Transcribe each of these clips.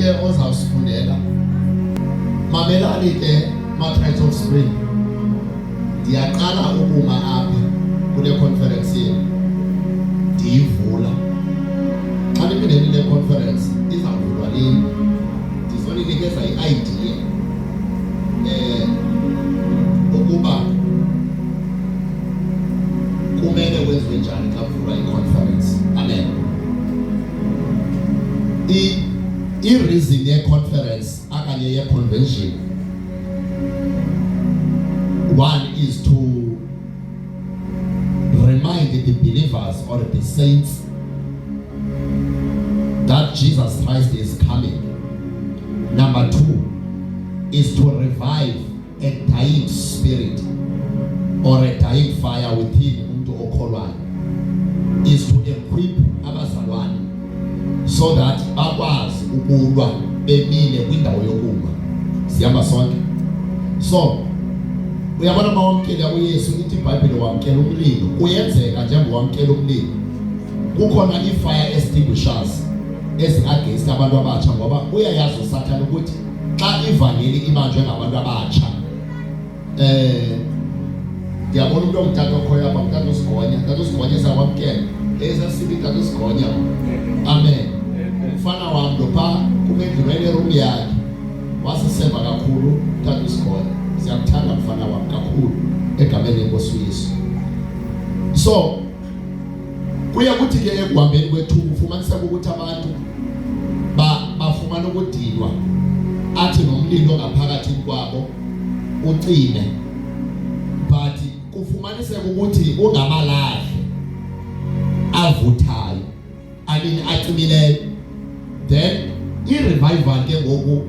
ke ozawusifundela mamelani ke Market of Spring. Ndiyaqala ukuma apha kule conference yenu ndiyivula. Xa niphindeni le conference izavulwa lini ndizoninikeza i-idea ukuba kumele kwenziwe njani xa kuvulwa i-conference. Amen. I-reason ye-conference okanye ye-convention, one is to remind the believers or the saints that Jesus Christ is coming. Number two is to revive a dying spirit or a dying fire within umuntu okholwayo, is to equip abazalwane so that bakwazi ukulwa bemile kwindawo yokulwa. Sihamba sonke. So uyabona mawamkela uYesu, ithi iBhayibheli wamkela umlilo. Kuyenzeka njengoba wamkela umlilo kukhona i-fire extinguishers ezi-against abantu abatsha, ngoba uyayazi uSathane ukuthi xa ivangeli ibanjwe ngabantu abatsha, ndiyabona umuntu omdala okhoyo apha, umntana uSigonya, umntana uSigonya esakwamkela esasibi umntana uSigonya. Amen. Umfana wami lo phaa kumendlulweni eroom yakhe wasiseva kakhulu umntana uSigonya. Siyamthanda mfana wami kakhulu egameni lenkosi uYesu. So kuya kuthi ke ekuhambeni kwethuba ufumaniseka ukuthi abantu bafumana ukudilwa athi nomlilo ngaphakathi kwabo ucine, but kufumaniseka ukuthi ungamalahle avuthayo, acimileyo. Then i-revival ke ngoku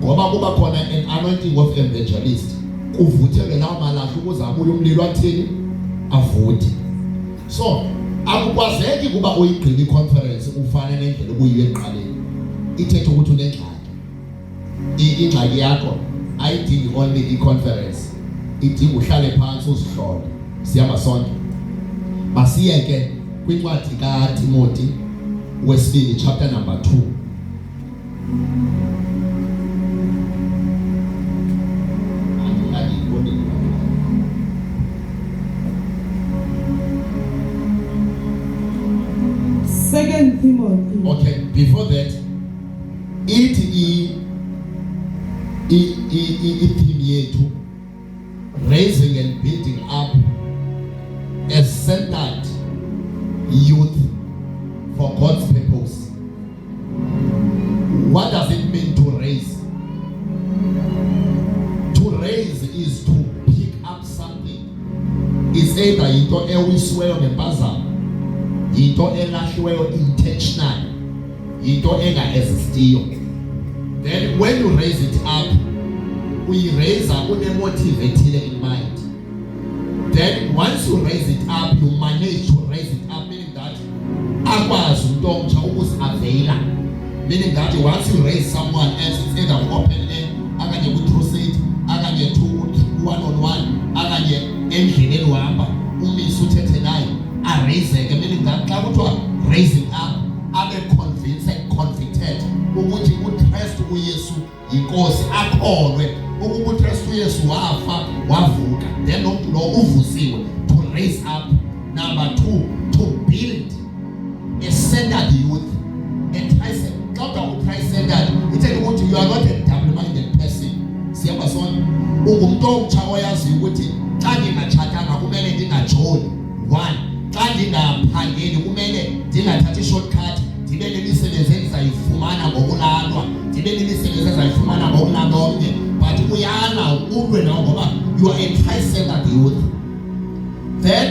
ngoba kuba khona an anointing of evangelist, kuvuthelwe lawo malahle ukuze abuye umlilo athini avuthe. So akukwazeki kuba uyigqile i-conference ufane nendlela okuyiyo eqaleni. Ithethe ukuthi unengxaki. Ingxaki yakho ayidingi only i-conference, idinga uhlale phansi uzihlole. Sihamba sonke. Masiye ke kwincwadi kaTimothy wesibili chapter number 2. Second Timothy. Okay, before that, theme yethu, raising and building up a centered youth for God's purpose. What does it mean to raise? To raise is to pick up something. It's either into ewisweyo ngempazamo, into elahliweyo intentional, into enga-existiyo. Then when you raise it up, uyi-raise une-motive ethile in mind. Then once you raise it up, you manage to raise it up, meaning that akwazi umuntu omtsha ukuzi-availa. Meaning that once you raise someone else, it's either open air, akanye ku-crusade, akanye one-on-one, akanye endleleni uhamba umise uthethe naye araiseke, meaning that xa kuthiwa raising up abe convicted ukuthi uKristu uYesu yinkosi, akholwe ukuba uKristu uYesu wafa wavuka, then umuntu lo uvusiwe. To raise up. Number 2, to build a centered youth. Tri-centered, ithethe ukuthi you are not a double-minded person. Siyamba sonke. Ungumuntu omtsha oyaziyo ukuthi xa ngingatshatanga kumele ndingajoli. 1, xa ndingaphangeli kumele ndingathathi shortcut, ndibe nemisebenzi endizayifumana ngokulalwa, ndibe nemisebenzi endizayifumana ngokulala omnye. But uyala ulwe nawo ngoba you are a tri-centered youth. Then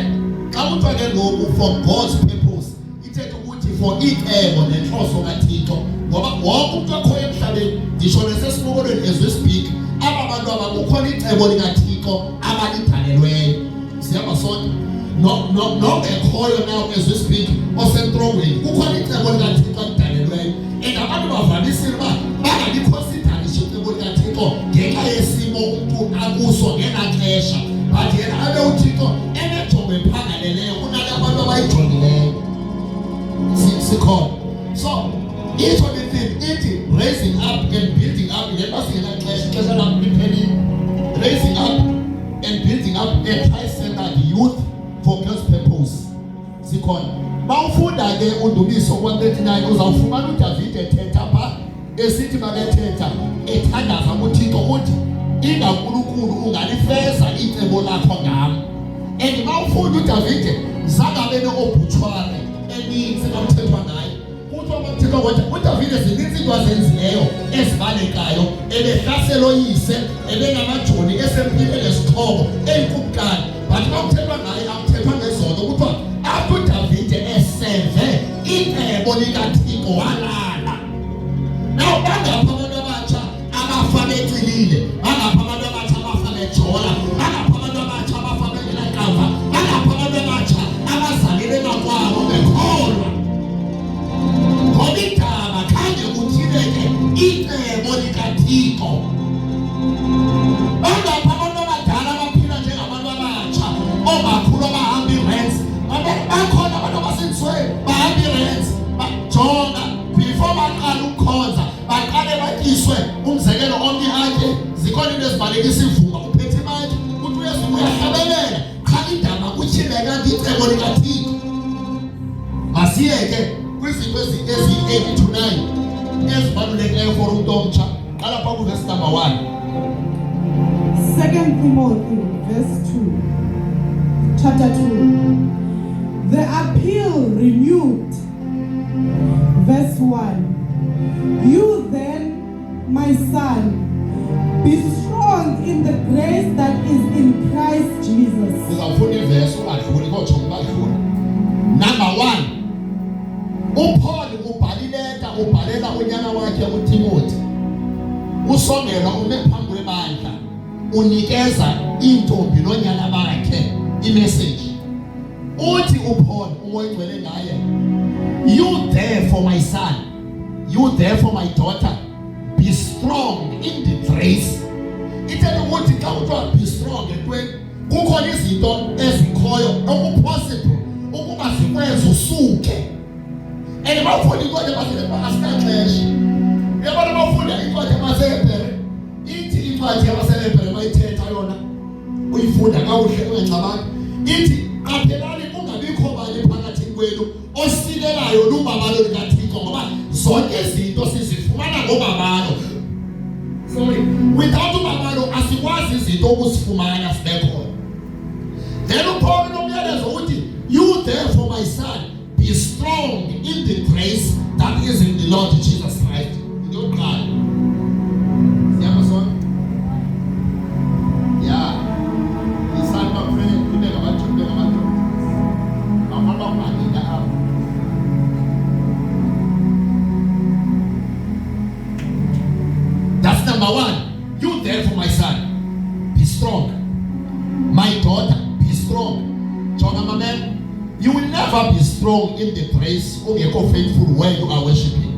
xa kuthiwa ke ngoku for God's purpose, ithethe ukuthi for icebo nenhloso kaThixo, ngoba wonke umuntu okhoyo emhlabeni, ndisho nesesibokolweni as we speak, aba bantu abakukhona icebo likaThixo abalidalelweyo. Sihamba sonke. No ekhoyo now as we speak osentrongweni kukhona icebo likaThixo alidalelweyo, and abantu bavamisile uba bangalikhosidalishe icebo likaThixo ngenxa yesimo umuntu akuso ngenaxesha. But yena abe uThixo enenjongo ephangaleleyo kunale abantu abayijongileyo. Sikhona. So each of the thing, raising up and building up. Raising up and building up a Christ-centered youth for God's purpose. Sikhona. Bawufunda ke uNdumiso 139 uzawufumana uDavid ethetha pha esithi makethetha ethandaza kuThixo uthi ingankulunkulu ungalifeza icebo lakho ngami. And bawufunda uDavid zangabe neobhutshware eninzi kamthethwa naye. Kuthiwa bakuthika ukuthi uDavid zininzi into azenzileyo ezibalekayo, ebehlaselo yise, ebengamajoni esempile lesixhobo eyinkukani. But bakuthethwa naye akuthethwa ngezono kuthiwa apho uDavid eseve icebo likaThixo walala. Now bangapha abantu abatsha abafa becilile, bangapha abantu abatsha abafa bejola, bangapha abantu abatsha abafa bengenakamva, bangapha abantu abatsha abazalele bakwabo bekholwa. Ngoba igama khange kuthibeke icebo likaThixo. Bangapha abantu abadala abaphila njengabantu abatsha, omakhulu abahamba irents, bakhona abantu abasenzwe bahamba irents, bajonga before baqala ukukhonza, baqale batyiswe umzekelo omnye atye, zikhona into ezibalekisa ivuma uphethe imali, uthi uyahlabelela, qha indaba kutyhileka ngicebo likaThixo. Masiyeke kwizinto ezi-8 to 9 ezibalulekileyo for umntu omtsha. Qala phaa kuvesi number 1. 2 Timothy verse 2. Chapter 2. The appeal renewed. Verse 1. You then, my son, be strong in the grace that is in Christ Jesus. Uzawufunda ivesi ungadluli kotsho ungadluli. Number 1. uPaul ubhalela unyana wakhe uTimothy. Usongela ume phambi kwebandla unikeza intombi nonyana bakhe imessage. Uthi uPaul umoya ngcwele ngaye, you therefore my son, you therefore my daughter, be strong in the grace. Ithetha ukuthi xa uthiwa be strong entweni, kukhona izinto ezikhoyo okupossible ukuba zikwenza usuke. And bafunda incwadi asinaxesha. Uyabona bafunda incwadi yabaseHebhere, ithi incwadi yabaseHebhere bayithetha yona uyifunda kakuhle ungengxabani. Ithi qaphelani kungabikho bani phakathi kwenu osilelayo lubabalo likaThixo, ngoba zonke izinto sizifumana ngobabalo. Sorry, without ubabalo asikwazi izinto ukuzifumana sibekhona. Then uPaul nomyalezo uthi, you therefore my son, be strong in the grace that is in the Lord Jesus Christ. Don't cry. See my son? Yeah. The son of friend, you never want to be about to. I'm not going to die. That's number 1. You therefore my son, be strong. My daughter, be strong. John, my man. You will never be strong in the grace of your faithful where you are worshiping.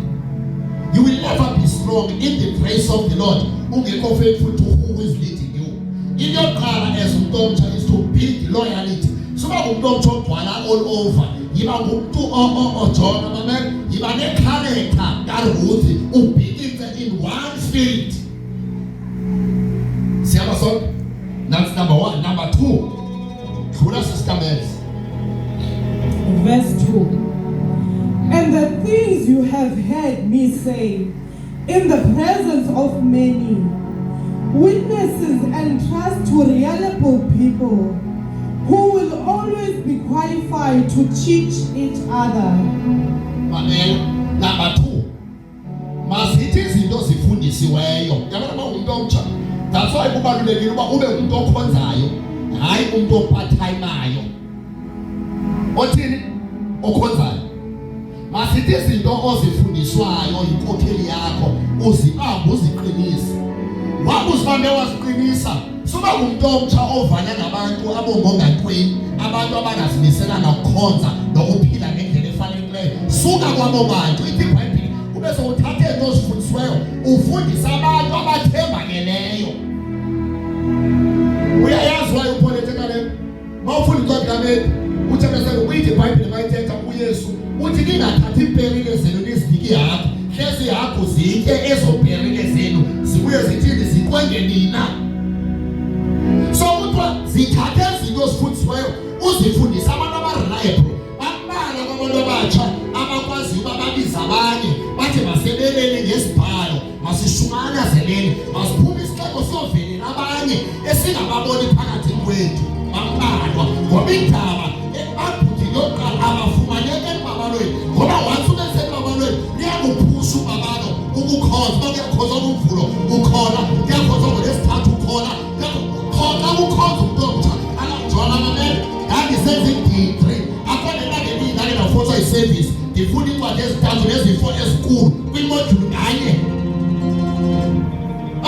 You will never be strong in the grace of the Lord who is faithful to who is leading you. In your car as umntomtsha is to build loyalty. So umntomtsha ogcwala all over. Yiba ngumuntu oJona, my man. Yiba necharacter kaRuth ubhekise in one spirit. Siyabasona? That's number 1. Number 2. Khula sister Mels. Verse 2. And the things you have heard me say in the presence of many witnesses, and trust to reliable people who will always be qualified to teach each other. Number 2. Mazithi izinto zifundisiweyo. Yabona uma umuntu omtsha. That's why kubalulekile uba ube umuntu okhonzayo, hayi umuntu ophathayimayo. Othini? Okhonzayo. Masithi izinto ozifundiswayo inkokheli yakho uzibambe uziqinise. Wabe uzibambe waziqinisa, suba umuntu omtsha ovana nabantu abongongaqini, abantu abangazimiselanga ukukhonza nokuphila ngendlela efaneleyo. Suka kwabo bantu, ithi iBhayibheli ube sowuthathe into ozifundisiweyo ufundisa abantu abathembakeleyo. Uyayazi wayo upolitika le. Mawufunda incwadi kaMethi, uthi bese uyithi iBhayibheli bayithetha uYesu uthi ningathathi impelile zenu nizinike yakho, hlezi yakho zitye ezo bherele zenu zibuye zithini zikwenge nina. So kuthiwa zithathe izinto ezifundisiweyo uzifundise abantu abareliable, bambalwa abantu abatsha abakwaziyo uba babiza abanye bathi masebelele ngesibhalo, masishumanazeleni, masiphume isixeko sovelela abanye esingababoni phakathi kwethu. Bambalwa ngoba indaba ebabhudini yokuqala abafumaneke ebabalweni, ngoba once ubese ebabalweni liyakuphusha ubabalo ukukhoza, kuyakhoza umvulo ukhona, kuyakhoza ngolesithathu ukhona, khona ukhoza umuntu omtsha akajola amamele. Ndandisenza i-D3 akhonelake ndiyingane ndafotshwa isevisi ndifuna incwadi ezintathu nezifo ezikulu kwimodyuli nganye.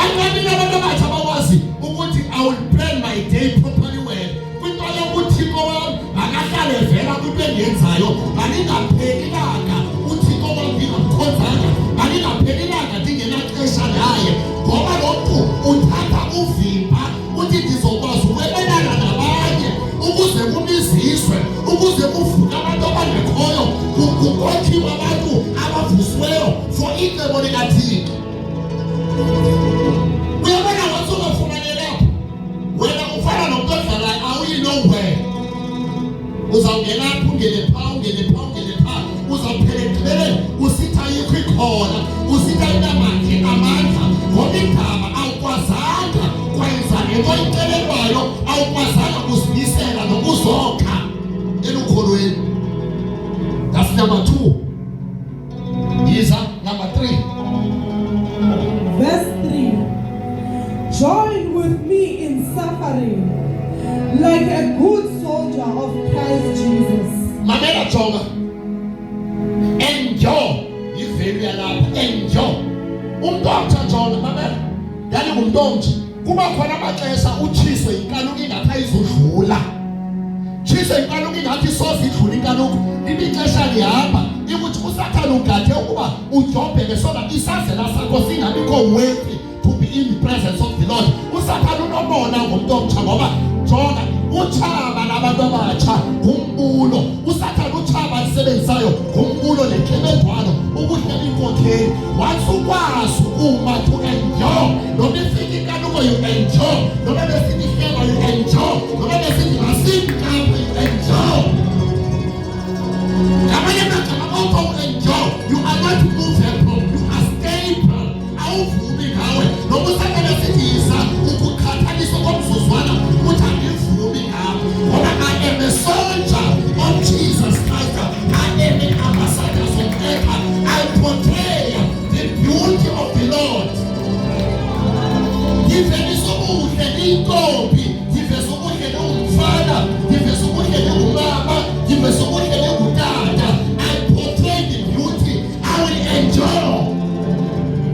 Abantu abatsha bakwazi ukuthi I will plan my day properly well. Kwinto yokuthixo wam makahlale vela kwinto endiyenzayo, maningaphelilanga uthixo wam ndingamkhonzanga, maningaphelilanga ndingenaxesha naye, ngoba lo mntu uthatha uvimba uthi ndizokwazi ukwebelana nabanye ukuze kubiziswe, ukuze kuvuke abantu abangekhoyo, kukwakhiwe abantu abavusiweyo for icebo likathixo. Uyabona wathi ungafumanele apho, wena ufana nomuntu odlalayo awuyi nowhere. Uzawungena apho ungene phaa, ungene phaa, ungene phaa, uzawuphela ekugqibeleni usitha ayikho ikhona, usitha inamandla amandla, ngoba indaba awukwazanga kwenza ngento icelelwayo, awukwazanga kuzimisela nokuzokha elukholweni. That's number 2. Yiza number 3. Verse 3. Join with me in suffering like a good soldier of Christ Jesus. Mamela jonga. Endure. Ivelu yalapha. Endure. Umuntu omtsha jonga mamela. Yani ngumuntu omtsha. Kuba khona amaxesha utshiswe inkanuko ingathi ayizudlula. Tshiswe inkanuko ingathi soze idlule inkanuko. Imixesha lihamba. Ikuthi uSathane ugathe ukuba ujobheke sona isazela sakho singabikho worthy to be in the presence of the Lord. uSathane unomona ngomuntu omtsha ngoba jonga utshaba nabantu abatsha ngumbulo. uSathane utshaba lisebenzisayo ngumbulo nenkemedwano ukuhlela inkokheli. Once ukwazi uma to endure, noma ifika inkanuko you endure, noma besithi ihema you endure, noma besithi masimkampa you endure. You are not movable, you are stable. Awuvumi ngawe noma uSathane esithi ukukhathalisa komzuzwana ukuthi angivumi ngawe, ngoba I am a soldier of Jesus Christ. I am an ambassador of earth. I portray the beauty of the Lord. Ngiveza ubuhle intombi, ngiveza ubuhle umfana, ngiveza ubuhle umama, ngiveza ubuhle utata. I portray the beauty. I will endure.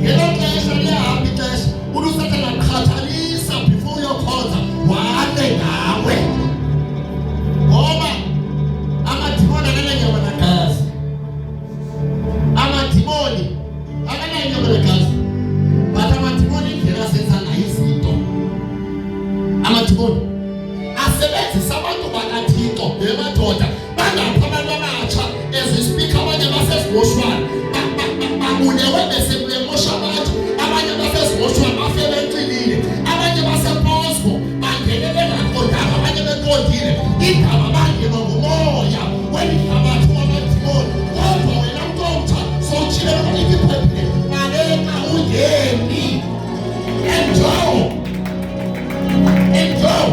Ngelo xesha liyahambi ixesha uSathane akhathalisa before uyokhoza wale ngawe, ngoba amadimoni akananyama nagazi. Amadimoni akananyama nagazi, but amadimoni indlela asenza ngayo izinto, amadimoni asebenzisa abantu bakathixo bemadoda bangapha abantu abatsha ezispika, abanye baseziboshwana babulewe besebulemosha abantu, abanye baseziboshwana bafele enxilile, abanye baseposco bangene bengaqondanga, abanye beqondile. Indaba bangelwa ngumoya welihlabathi wamadimoni. Kodwa wena mntu omtsha sowutshile nokunika iphephile, baleka ungeni. Endure. Endure.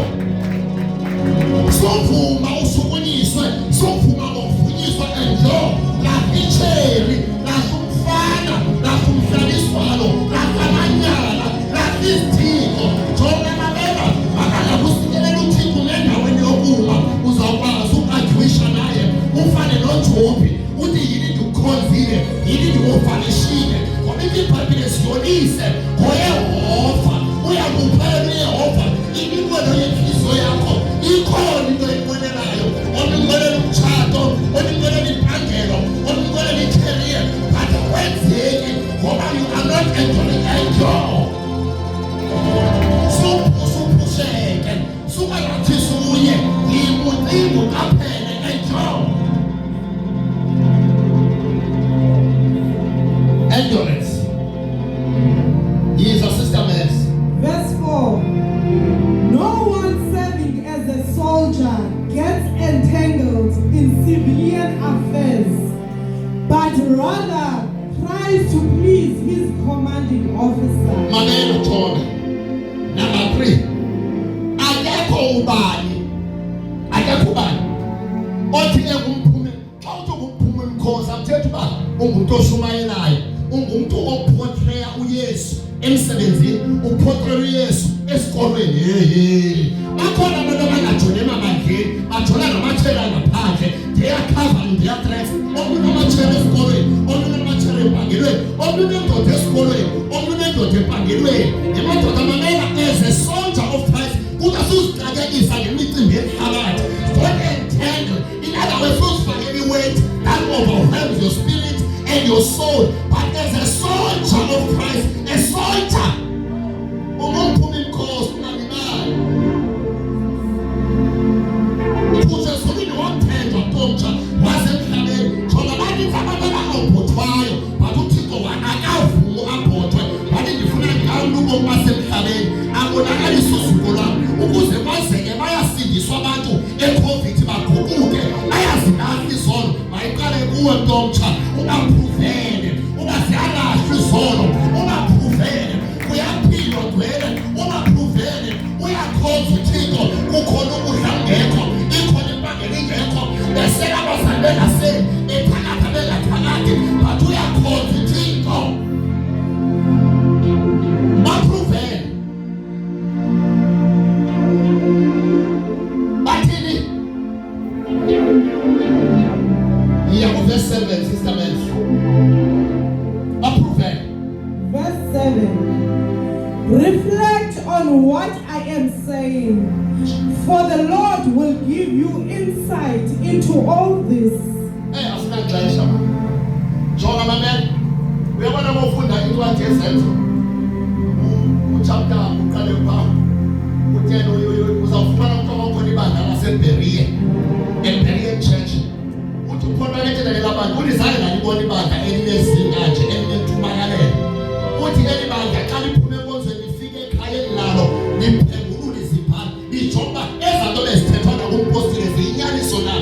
Sovuma usukunyiswe, sovuma ngokuvunyiswa. Endure. Laficheri, lafumfana, lafumhlaliswano, lafamanyala, lafizithiko. Jonga mamela, akala kusikelela uthixo nendaweni yokuma, uzawukwazi ukadywisha naye ufane noJobi. Uthi yini ndikukhonzile, yini ndikuvalishile, ngoba iBhayibhile siyolise ngoYehova. Uyakuphela uYehova imibono yenhliziyo yakho. Ikhona into oyibonelayo, onibonela umtshato, onibonela impangelo, onibonela icareer, but wenzeki ngoba you are not enjoying endure. Suphusheke, sukalathi suye, imucingo kaphele endure. Endurance. but rather tries to please his commanding officer. Mamela Jonah. Number 3. Akekho ubani. Othi engumphumi. Xa uthi ungumphumi emkhosi amthetha uba ungumuntu oshumayelayo, ungumuntu oportray uYesu emsebenzini, uportray uYesu esikolweni. Bakhona abantu abangajoni emabandleni, bajona namathela ngaphandle. They are covering their tracks. Omunye amathela esikolweni, omunye amathela empangelweni, omunye endoda esikolweni, omunye endoda empangelweni. Emadoda mamela as a soldier of Christ, kungasuzixakekisa ngemicimbi yehlabathi. Don't entangle. In other words, usifake any weight that overwhelms your spirit and your soul. But as a soldier of Christ, a soldier, umphumi inkosi ungalibali. Uthi sokini wothenjwa ntomtsha wasemhlabeni. Jonga baninzi abantu abangabhothwayo, but uThixo akavumi abhothwe. Bathi ndifuna ngalo ubomi basemhlabeni, abonakalisa usuku lwami ukuze bazeke bayasindiswa abantu eCovid baguquke, bayazilahla izono. Mayiqale kuwe ntomtsha, ungaphuvele, ungaziyalahla izono, ungaphuvele, uyaphilwa gwele, ungaphuvele, uyakhonza uThixo, kukhona ukudla ngekho, ikhona impangelo ingekho, besela abazali bengaseli, ephakatha bengaphakathi, but uyakhonza uThixo. Baphuvele. Bathini? Verse 7, Sister Mel. Approve. Verse 7. Reflect on what I am saying, for the Lord will give you insight into all this. Hey, afuna xesha. Jonga mamela. Uyabona ngofunda incwadi yezenzo. Uchapter uqale pha. Uthena uzawufumana ukuthi abakhona ibandla laseBerea. eBerea Church. Uphonalethela lelabantu ulizale ngalibona ibandla elinezinga nje elinethumakalelo. Uthi leli bandla xa liphume enkonzweni lifike ekhayeni lalo liphengulule iziphala lijonga ezanto bezithethwa ngumpostile ziyinyaniso na.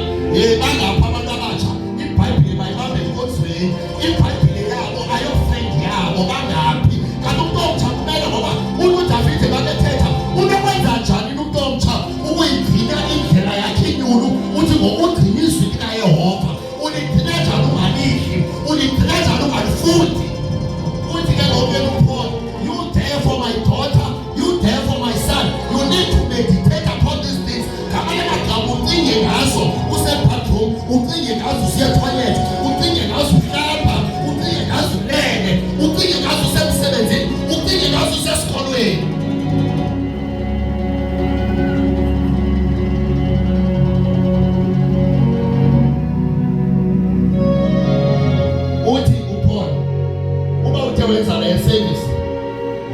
Bangapha abantu abatsha iBhayibhile bayibambe enkonzweni. iBhayibhile yabo ayofrendi yabo bangaphi. Kanti umuntu omtsha kumele ngoba uDavide babethetha unokwenza njani umuntu omtsha ukuyigcina indlela yakhe inyulu. Uthi ngokugcina izwi likaYehova uligcina njani ungalihli, uligcina njani ungalifundi. Uthi ke ngoku uPaul, you therefore my daughter, you therefore my son, you need to meditate upon these things. Ngamanye amagama ucinge ngazo usebathroom, ucinge ngazo usetoilet, ucinge ngazo uhlamba, ucinge ngazo ulele, ucinge ngazo usemsebenzini, ucinge ngazo usesikolweni. Uthi uPaul uba uthe wenza le service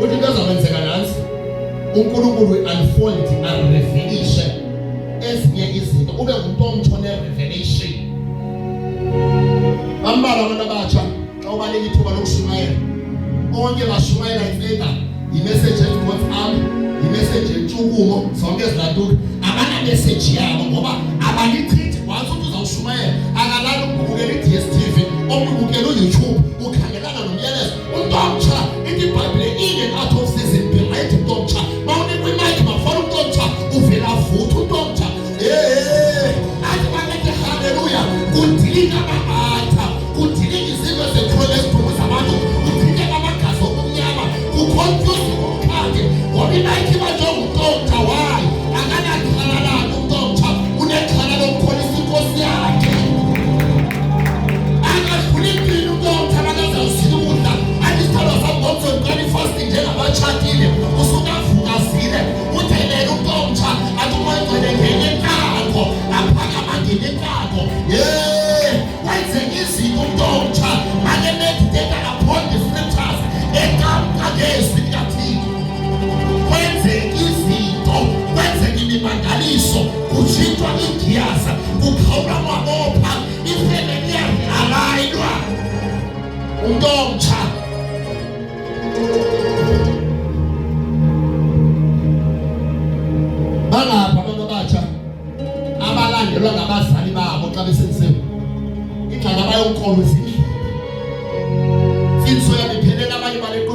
uthi into ezakwenzeka nansi uNkulunkulu unfold arevelishe ezinye izinto ube ngumuntu omthone revelation. Bambala abantu abatsha xa ubaleka ithuba lokushumayela onke bashumayela ifeda imessage eGod's arm, imessage entshukumo, zonke ezilantuka abana message yabo ngoba abalichithi wathi ukuthi uzawushumayela akalala ukubukela iDSTV okubukela uYouTube ukhangelana nomyalezo. Umuntu omtsha ithi iBhayibhile in and out of season be right. Umuntu omtsha mawunikwe imike mafana umuntu omtsha uvela vutha umuntu omtsha athi bakethi haleluya kudilika abahatha kudilika izinto zekhole ezidumo zabantu kudilika amagazi okumnyama kuconfuse ngomkhathi ngoba imike ibanjwe ngumuntu omtsha wayo akanakhala lalo umuntu omtsha unekhala lokukhona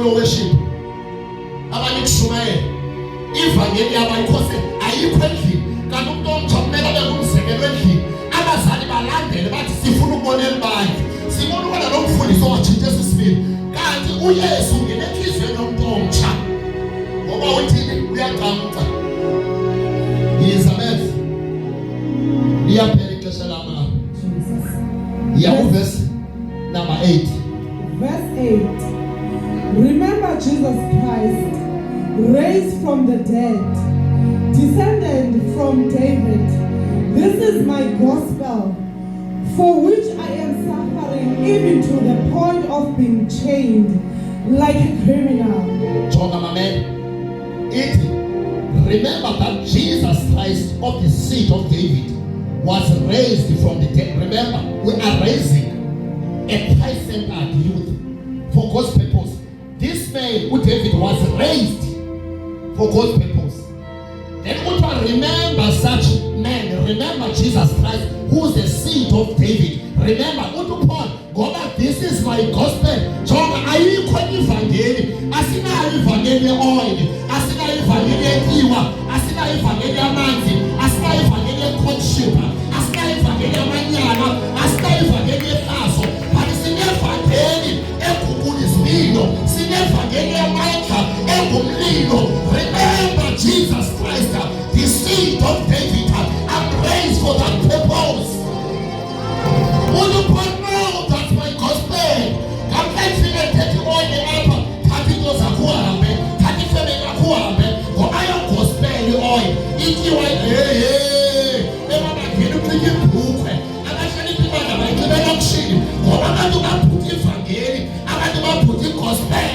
worship abanye kushumayela ivangeli yabayikhose ayikho endlini kanti umuntu omtsha kumele abe ngumzekelo endlini abazali balandele bathi sifuna ukubona elibandla sibona ukubona lo mfundisi owatshintsha esisibili kanti uYesu ungene enhliziyweni yomuntu omtsha ngoba uthini uyaqamqa Elizabeth liyaphela ixesha lama verse number 8. Verse 8. Remember Jesus Christ, raised from the dead, descended from David. This is my gospel, for which I am suffering even to the point of being chained like a criminal. Jonga mamen. Remember that Jesus Christ of the seed of David was raised from the dead. Remember, we are raising a Christ-centered youth for God's purpose. This man who David was raised for God's purpose. Then we remember such men. Remember Jesus Christ, who is the seed of David. Remember, Paul, God, this is my gospel. Jonga ayikho evangeli, asina evangeli oil, asina evangeli iwa, asina evangeli amanzi, asina evangeli courtship, asina evangeli amanyala, asina evangeli efaso, but sine evangeli ekukuzimilo, sine evangeli amakha egumlilo. Remember Jesus Christ, the seed of David. I'm raised for that purpose. Would you put now that's my gospel? Come let's see the take oil the apple. Tati goes a kuabe, tati feme a kuabe, or I am gospel oil. If you are never get to the book, and actually people are like the auction, or I'm not going to put it from here, I'm not going to put it gospel.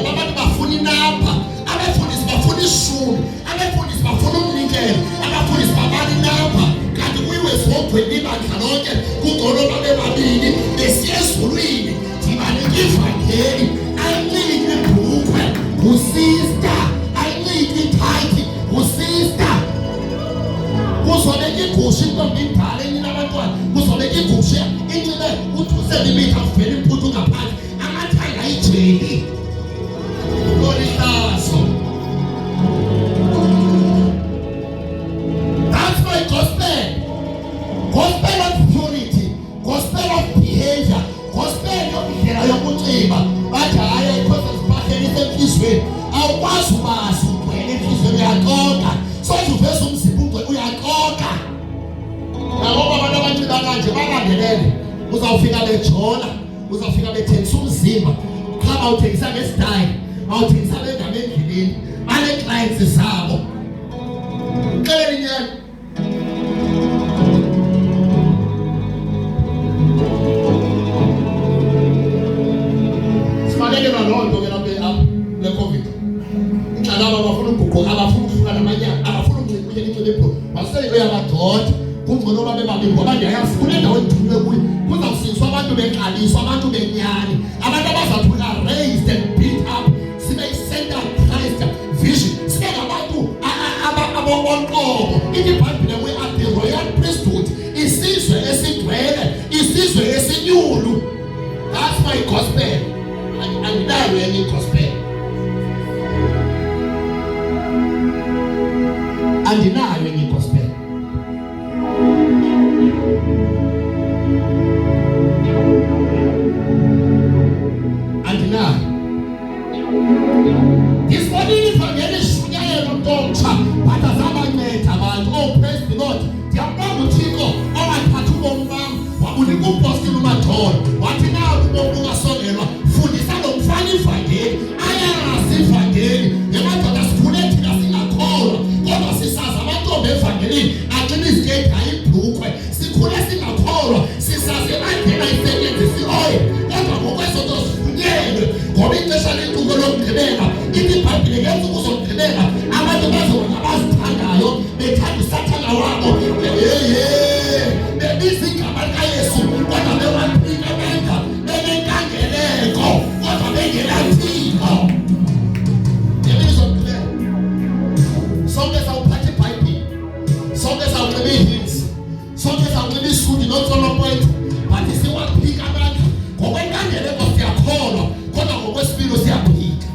Abantu bafuna inapha, abafundisi bafuna ishumi, abafundisi bafuna umnikelo, abafundisi babali inapha. Kanti kuyiwe sogwini ibandla lonke kugcolo babe babili besiya ezulwini ndibanika ivangeli. I need ibhukwe usister, I need ithayithi usister. Kuzobeka igusha intombi indala enye nabantwana, kuzobeka igusha incine uthusele imitha kuvela imphuthu ngaphandle amathanga ayijeli. That's my gospel. Gospel of purity, gospel of behavior, gospel of yokucima. Bathi hayi ikhosi siphathele isemfisweni. Awukwazi ubazi ugcwele emfisweni uyaxoka. Soze uvese umzimba ugcwele uyaxoka. Ngoba abantu abancika kanje balandelele. Uzawufika bejola, uzawufika bethengisa umzimba. Khaba uthengisa ngesitayile. Awuthengisa bendaba endleleni bale clients zabo xela inyani sifanele loo nto ke lapha le covid inhlangano abafuna ukuguquka abafuna ukufuna namanyana abafuna ukuncipha incipho basele uyabagxotha kungcono babe babili ngoba ndiyayazi kule ndawo endithulwe kuyo kuzawusiniswa abantu benkaliswa abantu benyani abantu abazathula raised and built up. IBhayibhile we are the royal priesthood, isizwe esigcwele, isizwe esinyulu. That's my gospel. Andinayo enye gospel. Andinayo enye gospel. Andinayo. This body ivangeli shunyayelo ntomtsha batazabanyetha abantu. Oh praise the Lord. Ndiyambonga uThixo owathatha ubomi bam wabunika umpostile uMatholo wathi nawe ubomi ungasongelwa fundisa lo mfana ivangeli ayazi ivangeli. Emadoda sikhule thina singakholwa kodwa sisazi amantombi evangelini aqina izigeti ayibhukwe. Sikhule singakholwa sisazi emandlela isebenzisa i-oil kodwa ngokwesonto sivunyelwe ngoba ixesha lentuko lokugqibela IBhayibhile yenza ukuzogqibela abantu bazobona bazithanda not solo point, but you see what pick abantu ngokwenkandelo siyakholwa kodwa ngokwesipilo siyaphika.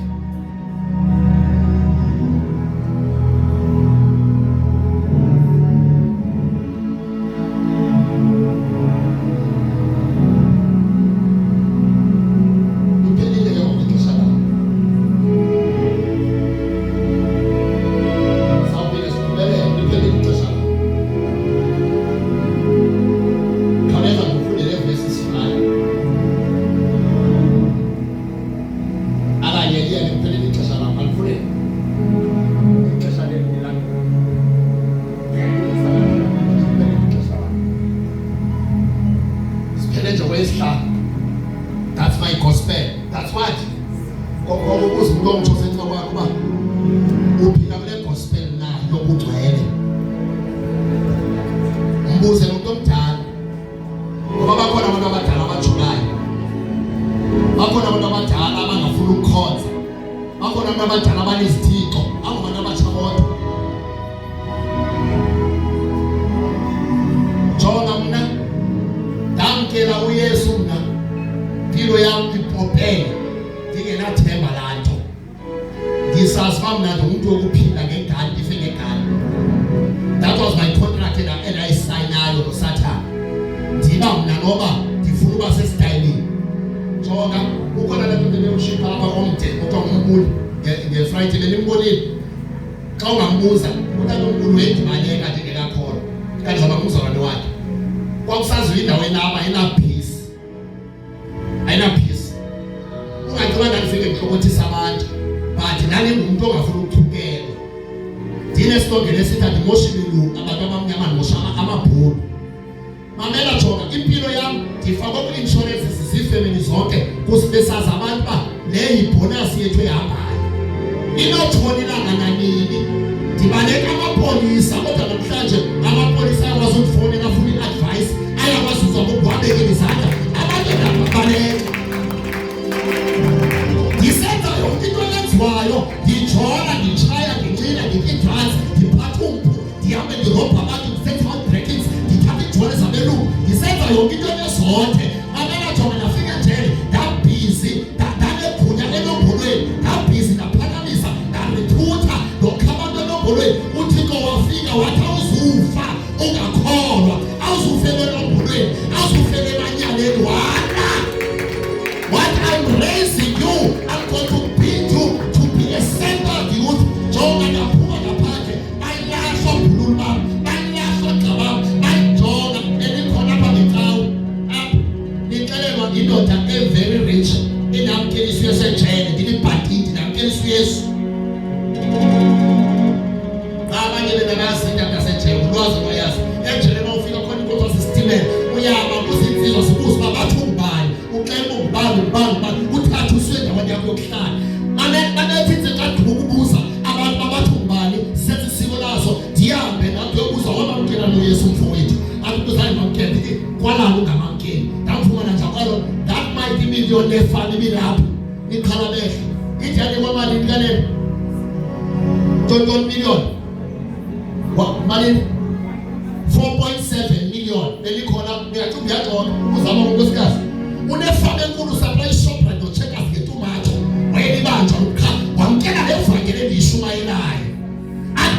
That's my gospel. That's what. Uphila kule gospel na yokugcwele. Mbuze umuntu omdala. Ngoba bakhona abantu abadala abajulayo. Bakhona abantu abadala abangafuna ukukhonza. Bakhona abantu abadala abanezithixo, abantu abatsha bodwa. Jonga mna ndamkela uYesu mna. Impilo yami ipopele ndingenathemba lanto. Ndisazi mna umuntu wokuphila ngegani ndife ngegani. That was my contract endayisayinayo noSathane. Ndiba mna noba ndifuna uba sesidayini. Jonga ukhona lento bemshipha lapha omde kodwa umbuli ngeFriday benimbonile. Xa ungambuza utata umbuli wendibaleka ndingekakholwa. Kanti zababuza abantu wakhe. Kwakusaziwa indawo enaba peace. Ayina peace. Ungacabanga ndifike ngixokothisa abantu. But nani ngumuntu ongafuna ukuthukela. Dine stongele sithi ndimoshilulu abantu abamnyama ngosha amabhulu. Mamela jonga impilo yami ndifakwa ku-insurance zizifemini zonke kusibesaza abantu ba le yibonus yethu ehambayo. Inothonelanga nanini. Ndibaleka amapolisa kodwa namhlanje amapolisa ayakwazi ukufonela afuna i-advice, ayakwazi ukubabekela izandla abantu ababaleka. Ndisenza yonke into eyenziwayo, ndijola, nditshaya, ndicina, ndikidrugs, ndiphatha umpu, ndihambe ndirobha abantu, ndisenza outbreakings, ndithatha iijole zabelungu, ndisenza yonke into yezonke. Mamela jonga ndafika endlele, ndabhizi, ndanegunya enombolweni, ndabhizi, ndaphakamisa, ndarithutha, ndokhaba enombolweni. uThixo wafika wathi awuzufa ungakholwa, awuzufela enombolweni, awuzufela emanyaleni wala. What I'm raising you, I'm going to build you to be a center of youth. Jonga ngaphuma ngaphandle, bayilahla umbululu bami, bayilahla gxabami, bayijonga elikhona apha ngecawe. Nixelelwa indoda very rich, inamkelisa uYesu ejele, ndilibhatiti, namkelisa uYesu. Abanye bengazinda ngasejele, ulwazi lwayazi. Ejele mawufika khona inkosi sisitimela, uyama kuzinsizwa sibuza uba bathi ungubani, uxela ungubani, uthatha usuye endaweni yakho yokuhlala. Banethi xa ukubuza abantu babathi ungubani, senze isiko lazo, ndihambe nathi yobuza wamamkela noYesu mfowethu. Akubuzani mamkela, ndithi kwalalo ungamamkeli. Ndamfumana njalo, that might be million nefana ibilapho. Nikhala behla. Ithi yandikwamali nikanele. Don't million. What money? 4.7 million. Belikhona ngiyathi uyaxoxa uzama unkosikazi. Unefama enkulu supply shop and checkers ngetumato. Wayelibanjwa ukha wamkela levangeli endiyishumayelayo.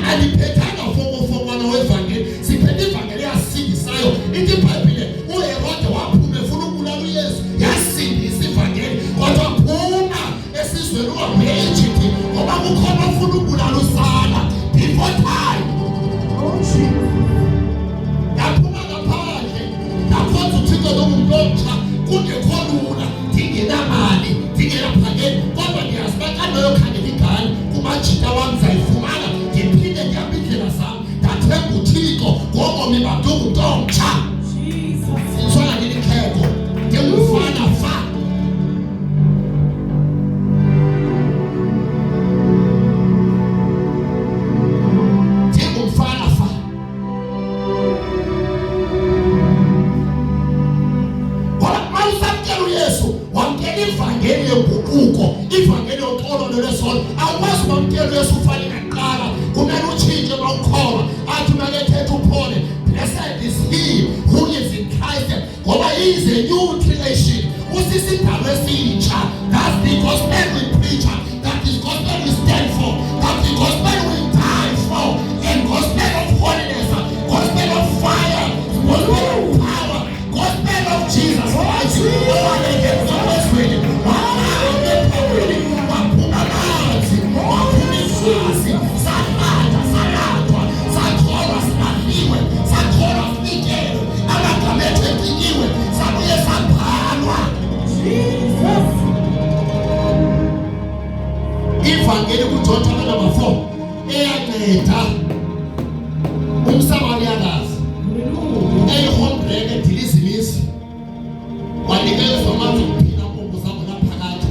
Aliphethanga fomwana wevangeli. Siphethe ivangeli yasindisayo. Ithi iBhayibhile uHerode waphuma efuna ukubulala uYesu. Yasindisa ivangeli. Kodwa phuma esizweni uhambe eEgypt ngoba kukhona ofuna ukubulala usana before time. Yaphuma ngaphandle, yakhonza uThixo lomuntu omtsha, kungekho lula, ndingenamali, ndingenaphangeli, kodwa ndiyazi uba xa ndiyokhangela igani kumajita wam zayifumana, ndiphinde ndihambe iindlela zam, ndathemba uThixo ngobomi bam ndingumuntu omtsha. Sitswala ndilikheko, ndingumfana fa. Ivangeli yenguquko, ivangeli yoxolo lolesolo. Awukwazi ukwamkela uYesu ufane ngaqala, kumele utshintshe mawukholwa. Athi makethetha uphole, blessed is he who is in Christ. umsaba uyakazi eyihombreke edilizimisi wanikezwa amandla okuphila mpombo zakho naphakathi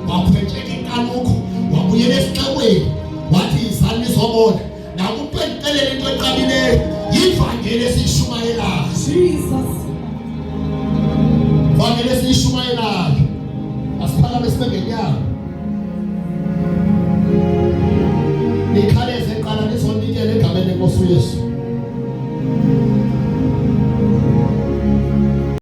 wakhwetsheka inkalukho wabuyela esixekweni wathi izani nizobona nakupentelele into eqabileyo yivangeli esiyishumayelayo Jesus. vangeli esiyishumayelayo asiphakame sibengeni yabo nikhaleze eqala nizonikela egameni lenkosi uYesu